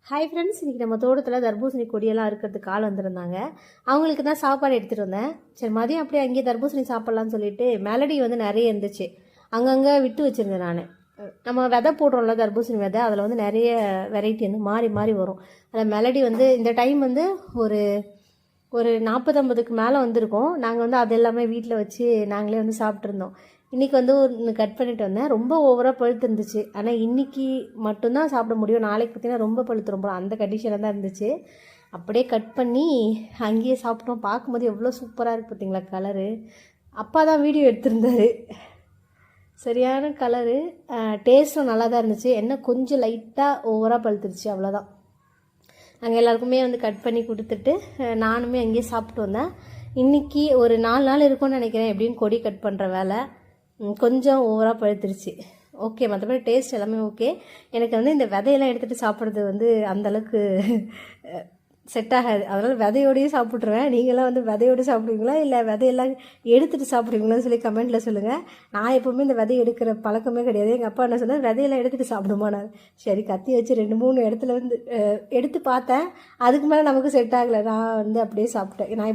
Hi friends, இன்றைக்கி நம்ம தோட்டத்தில் தர்பூசணி கொடியெல்லாம் இருக்கிறதுக்கு ஆள் வந்திருந்தாங்க. அவங்களுக்கு தான் சாப்பாடு எடுத்துகிட்டு வந்தேன். சரி, மதியம் அப்படியே அங்கேயே தர்பூசணி சாப்பிட்லான்னு சொல்லிட்டு மெலடி வந்து நிறைய இருந்துச்சு. அங்கங்கே விட்டு வச்சுருந்தேன் நான். நம்ம விதை போடுறோம்ல, தர்பூசணி விதை, அதில் வந்து நிறைய வெரைட்டி வந்து மாறி மாறி வரும். அதில் மெலடி வந்து இந்த டைம் வந்து ஒரு 40-50க்கு மேலே வந்திருக்கோம். நாங்கள் வந்து அது எல்லாமே வீட்டில் வச்சு நாங்களே வந்து சாப்பிட்ருந்தோம். இன்றைக்கி வந்து ஒன்று கட் பண்ணிட்டு வந்தேன். ரொம்ப ஓவராக பழுத்து இருந்துச்சு. ஆனால் இன்றைக்கி மட்டும்தான் சாப்பிட முடியும். நாளைக்கு பார்த்தீங்கன்னா ரொம்ப பழுத்துரும் போல, அந்த கண்டிஷனில் தான் இருந்துச்சு. அப்படியே கட் பண்ணி அங்கேயே சாப்பிட்டோம். பார்க்கும்போது எவ்வளோ சூப்பராக இருக்குது பார்த்தீங்களா கலரு. அப்பா தான் வீடியோ எடுத்திருந்தார். சரியான கலரு, டேஸ்ட்டும் நல்லா தான் இருந்துச்சு. என்ன கொஞ்சம் லைட்டாக ஓவராக பழுத்துருச்சு, அவ்வளோதான். நாங்கள் எல்லாருக்குமே வந்து கட் பண்ணி கொடுத்துட்டு நானுமே அங்கேயே சாப்பிட்டு வந்தேன். இன்றைக்கி ஒரு 4 நாள் இருக்கும்னு நினைக்கிறேன் எப்படின்னு கொடி கட் பண்ணுற வேலை. கொஞ்சம் ஓவராக பழுத்துருச்சு. ஓகே, மற்றபடி டேஸ்ட் எல்லாமே ஓகே. எனக்கு வந்து இந்த விதையெல்லாம் எடுத்துகிட்டு சாப்பிட்றது வந்து அந்தளவுக்கு செட் ஆகாது. அதனால் விதையோடையே சாப்பிட்ருவேன். நீங்களாம் வந்து விதையோடு சாப்பிடுவீங்களா, இல்லை விதையெல்லாம் எடுத்துகிட்டு சாப்பிடுவீங்களான்னு சொல்லி கமெண்ட்டில் சொல்லுங்கள். நான் எப்போவுமே இந்த விதை எடுக்கிற பழக்கமே கிடையாது. எங்கள் அப்பா என்ன சொன்னால், விதையெல்லாம் எடுத்துகிட்டு சாப்பிடுமா. நான் சரி கத்தி வச்சு 2-3 இடத்துல வந்து எடுத்து பார்த்தேன். அதுக்கு மேலே நமக்கு செட் ஆகலை. நான் வந்து அப்படியே சாப்பிட்டேன். நான்